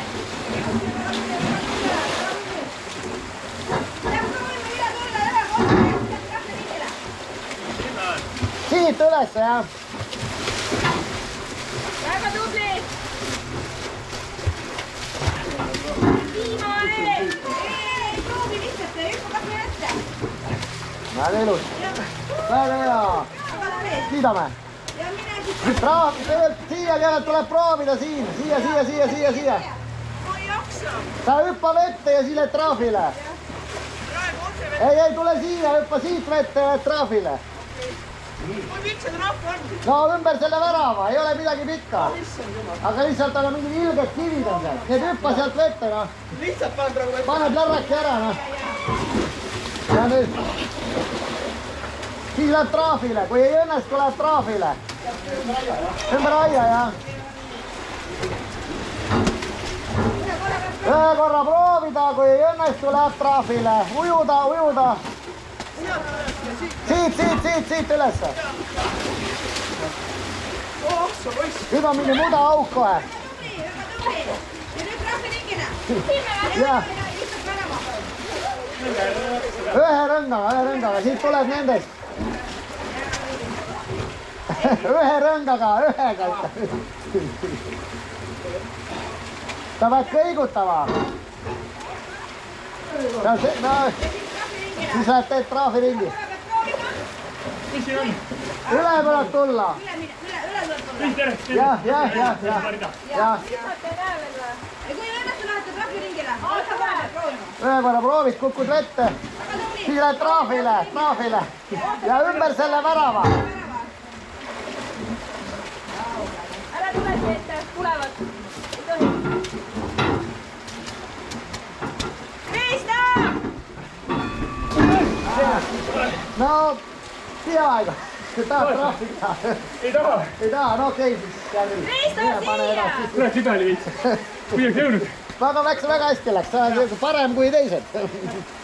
Speaker 2: Siit ülesse, jah.
Speaker 1: Väga tubli! Viimane! Ei proovi lihtsalt, hüppa kas või ette.
Speaker 2: Väga ilus. Väga hea. Kiidame.
Speaker 1: Ja mine siis.
Speaker 2: Siia kõigepealt tuleb proovida siin. Siia.
Speaker 1: Ma ei jaksa.
Speaker 2: Sa hüppa vette ja siis lähed traafile. Ei, tule siia, hüppa siit vette ja lähed traafile.
Speaker 1: Mul üldse trahv on.
Speaker 2: No ümber selle värava, ei ole midagi pikka. Aga lihtsalt aga mingid ilged kivid on seal. Need hüppa sealt vette, noh.
Speaker 3: Lihtsalt paned praegu vette.
Speaker 2: Paned lärraki ära, noh. Ja nüüd. Siis läheb traafile, kui ei õnnestu, läheb traafile. Ümber aia, jah. Ühe korra proovida, kui ei õnnestu, läheb traafile. Ujuda. Siit ülesse. Nüüd on mingi muda auk kohe.
Speaker 1: Väga tubli. Ja nüüd trahviringina.
Speaker 2: Jah. Ühe rõngaga, siit tuleb nendest. Ühe rõngaga. Sa pead kõigutama. Siis lähed teed traafiringi. Üle tuleb tulla. Jah.
Speaker 1: Ja kui ei õnnestu, lähete trahviringile.
Speaker 2: Ühe korra proovid, kukud vette. Siis lähed traafile. Ja ümber selle värava.
Speaker 5: Ära tule siit, tulevad. Ei tohi.
Speaker 1: Krista!
Speaker 2: No, peaaegu. Tahad traafida?
Speaker 4: Ei taha.
Speaker 2: Ei taha, no okei, siis jää nüüd.
Speaker 1: Kristo, siia!
Speaker 4: Kuule, sida oli viits. Kuidagi jõudnud.
Speaker 2: Aga väga hästi läks, sa oled parem kui teised.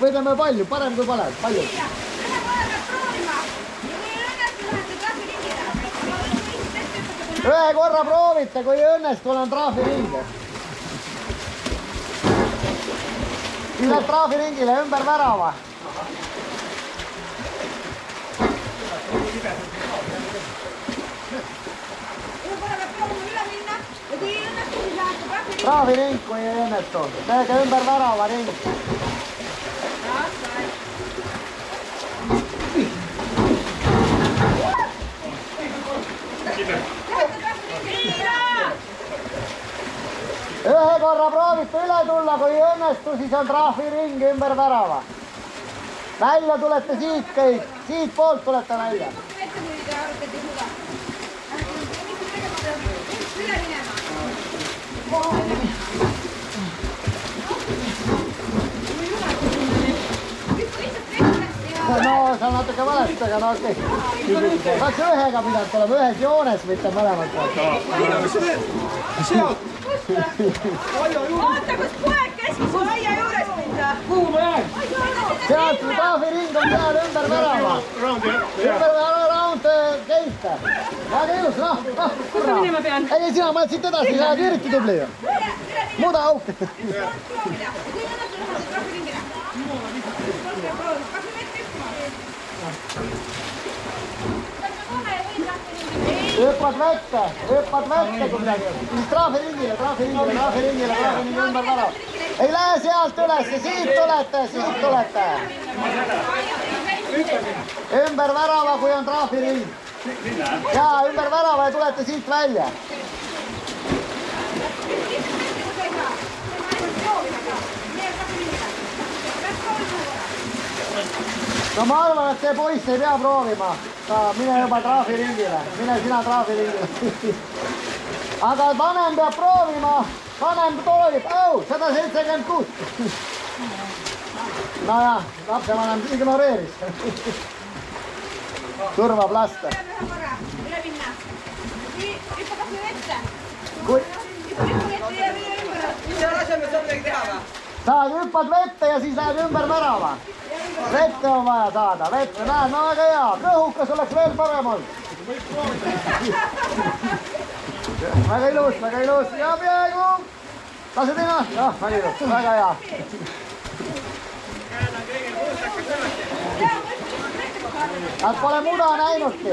Speaker 2: Võidame palju, parem kui palju.
Speaker 1: Ühe korra peab proovima. Ja kui ei õnnestu, lähete trahviringile.
Speaker 2: Ühe korra proovite, kui ei õnnestu, on traafiring. Siis lähed traafiringile ümber värava.
Speaker 1: Ühe korra peab proovima üle minna. Ja kui ei õnnestu, siis lähete trahviringile.
Speaker 2: Traafiring, kui ei õnnestu. Teege ümber värava ring. Ühe korra proovite üle tulla, kui ei õnnestu, siis on trahviring ümber värava. Välja tulete siit kõik, siit poolt tulete välja.
Speaker 1: Ette, kui te arvate, et ei suuda. Üle minema.
Speaker 2: No, sa natuke valesti, aga no okei. Kaks ühega pidanud olema, ühes joones, mitte mõlemad.
Speaker 1: Oota, kus poeg käskis sul aia juures minna?
Speaker 4: kuhu ma jään?
Speaker 2: sealt trahviring on seal ümber värava. ümber värava raund keita. väga ilus, noh.
Speaker 5: Kus ma minema pean?
Speaker 2: ei, sina mõtled siit edasi, sa oled eriti tubli ju. muda auk. hüppad vette kui midagi. siis trahviringile ümber värava. ei lähe sealt üles, siit tulete. ümber värava, kui on trahviring. jaa, ümber värava ja tulete siit välja. no ma arvan, et see poiss ei pea proovima. mine juba trahviringile, mine sina trahviringile. aga vanem peab proovima, vanem toolib, 176. nojah, lapsevanem ignoreeris. turvab lasta. saad hüppad vette ja siis lähed ümber värava. vette on vaja saada, vette, näed, no väga hea, kõhukas oleks veel parem olnud. väga ilus ja peaaegu. lased ina? jah, väga ilus, väga hea. Nad pole muda näinudki.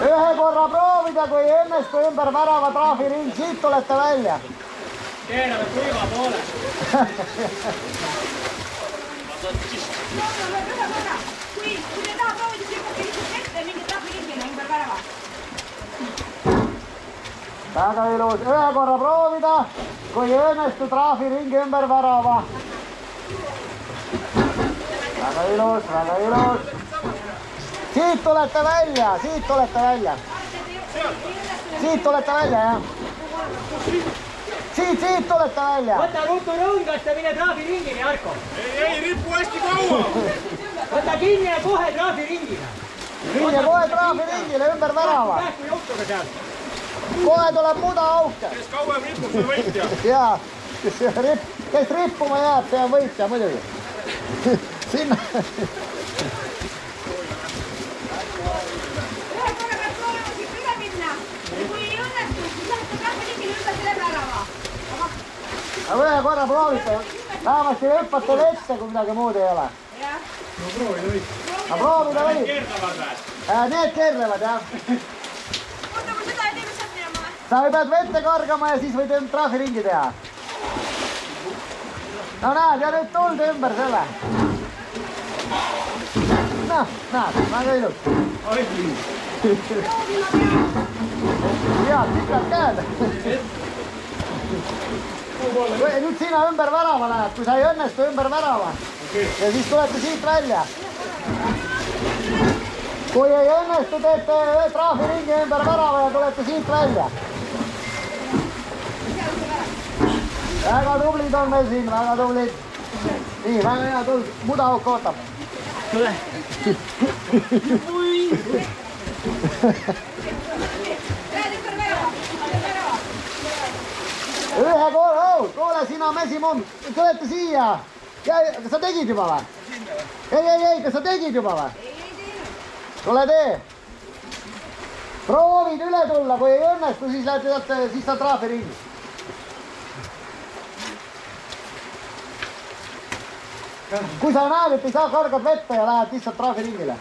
Speaker 2: ühe korra proovida, kui ei õnnestu ümber värava trahviring, siit tulete välja.
Speaker 4: keerame kuiva poole.
Speaker 1: kui te taha proovida, siis hüppake lihtsalt ette ja minge trahviringile ümber värava.
Speaker 2: väga ilus, ühe korra proovida, kui ei õnnestu trahviringi ümber värava. väga ilus. siit tulete välja. siit tulete välja, jah. siit tulete välja.
Speaker 5: Võta ruttu rõngast ja mine trahviringini, Jarko.
Speaker 3: Ei ripu hästi kaua.
Speaker 5: Võta kinni ja kohe trahviringile.
Speaker 2: minge kohe trahviringile ümber värava.
Speaker 5: Päästu jõutuga sealt.
Speaker 2: kohe tuleb muda auk.
Speaker 3: Kes kauem ripub, see võitja.
Speaker 2: jaa, kes rippuma jääb, see on võitja muidugi. sinna.
Speaker 1: ühe korra peab proovima siit üle minna. kui ei õnnestu, siis lähete trahviringile ümber selle värava.
Speaker 2: aga ühe korra proovite, vähemasti hüppate vette, kui midagi muud ei ole.
Speaker 1: jah.
Speaker 2: aga proovida võib.
Speaker 4: keerdavad või?
Speaker 2: Need keerlevad, jah.
Speaker 1: oota, ma seda ei tee, mis sealt minema.
Speaker 2: sa pead vette kargama ja siis võid trahviringi teha. no näed, ja nüüd tuldi ümber selle. noh, näed, väga ilus. head, pikad käed. nüüd sina ümber värava lähed, kui sa ei õnnestu ümber värava. ja siis tulete siit välja. kui ei õnnestu, teete trahviringi ümber värava ja tulete siit välja. väga tublid on meil siin, väga tublid. nii, väga hea, tuld, mudauk ootab.
Speaker 5: Tule.
Speaker 1: Lähed ümber värava.
Speaker 2: ühe korra, kuule sina mesimumm, tulete siia. kas sa tegid juba või? ei, kas sa tegid juba või? tule tee. proovid üle tulla, kui ei õnnestu, siis lähed, siis saad trahviringi. kui sa näed, et ei saa, kargad vette ja lähed lihtsalt trahviringile.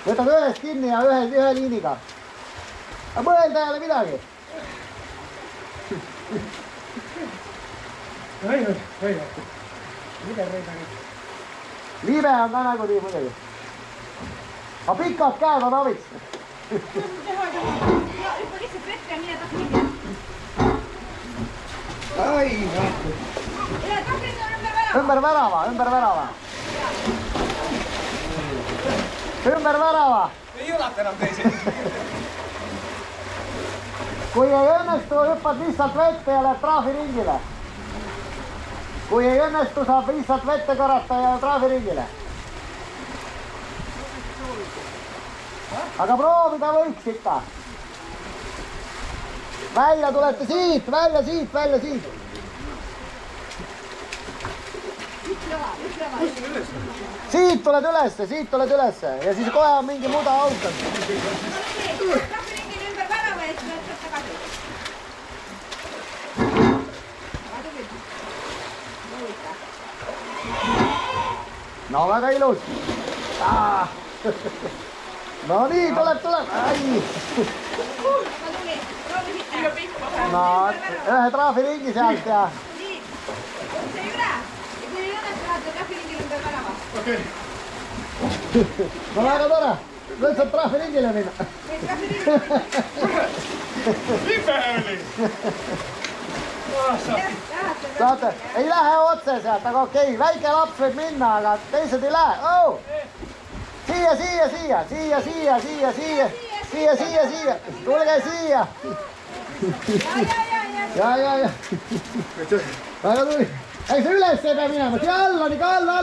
Speaker 2: võtad ühest kinni ja ühe liiniga. aga mõelda ei ole midagi. libe on ka nagunii muidugi. aga pikad käed on abiks.
Speaker 1: hüppa lihtsalt vette ja mine trahviringile. ja trahviring on ümber värava.
Speaker 2: ümber värava.
Speaker 3: Ei ulata enam teisi.
Speaker 2: kui ei õnnestu, hüppad lihtsalt vette ja lähed trahviringile. kui ei õnnestu, saab lihtsalt vette karata ja trahviringile. aga proovida võiks ikka. välja tulete siit. siit tuled ülesse ja siis kohe on mingi muda auto.
Speaker 1: trahviringile ümber värava ja siis lähed tagasi.
Speaker 2: No väga ilus. No nii, tuleb. Ai. No ühe trahviringi sealt ja.
Speaker 1: Nii, otse üle. Ja kui ei õnnestu, lähete trahviringile ümber värava.
Speaker 3: Okei.
Speaker 2: No väga tore. Nüüd saab trahviringile minna.
Speaker 1: Või trahviringile.
Speaker 3: Libe oli.
Speaker 2: Saate, ei lähe otse sealt, aga okei, väike laps võib minna, aga teised ei lähe. Oh! Siia. Tulge siia. Ja. Väga tuli. Ei, see üles ei pea minema, siia alla, nii ka alla.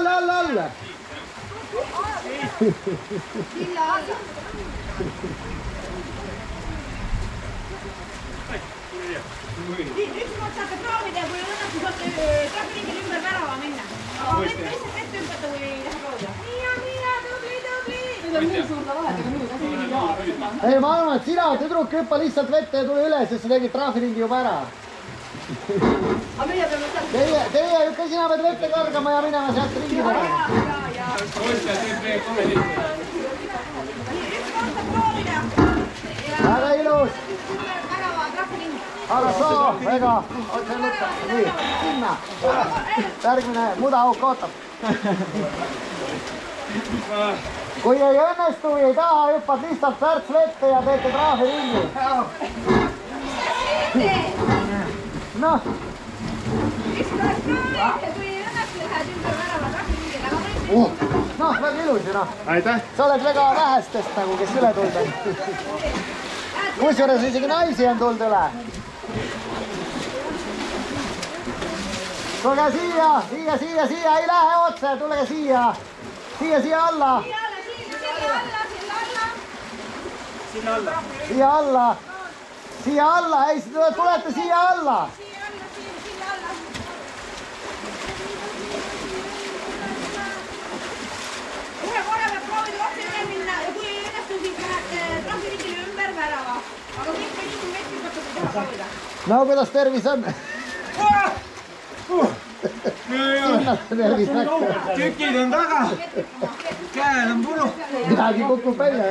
Speaker 1: Silla alla. Üks kord saate proovida ja kui õnnestu saate trahviringile ümber värava minna. Aga võite lihtsalt ette hüpata, kui ei lähe proovida. Miia, tubli.
Speaker 5: Need on nii suurte vahedega nüüd, asi ei jaa seda.
Speaker 2: Ei, ma arvan, et sina, tüdruk, hüppa lihtsalt vette ja tule üles, sest sa tegid trahviringi juba ära.
Speaker 5: Aga meie peame sealt.
Speaker 2: Teie, sina pead vette kargama ja minema sealt ringi panema.
Speaker 5: Ja.
Speaker 4: Poiste teeb veel 3 liitrit.
Speaker 1: Üks kord saab proovida.
Speaker 2: Väga ilus.
Speaker 1: Ümber värava trahviringi.
Speaker 2: Arasoo, väga. Nii, sinna. Järgmine mudaauk ootab. Kui ei õnnestu või ei taha, hüppad lihtsalt särts vette ja teete trahviringi. Noh.
Speaker 1: Üks kord proovida ja kui ei õnnestu, lähed ümber värava trahviringile. Aga võite
Speaker 2: Noh, väga ilus ju noh.
Speaker 3: Aitäh.
Speaker 2: Sa oled väga vähestest nagu, kes üle tulnud on. Kusjuures isegi naisi on tulnud üle. Tulge siia, ei lähe otse, tulge siia. Siia alla. Siia alla, ei, tulete siia alla.
Speaker 1: Kohe peab proovida otse üle minna ja kui ei õnnestu, siis lähete trahviringile ümber värava. Aga kõik ei liigu metsi võtta, kui teha proovida.
Speaker 2: No kuidas tervis on? Sinna tervis läks.
Speaker 3: Tükid on taga. Käed on puru.
Speaker 2: Midagi kukub välja.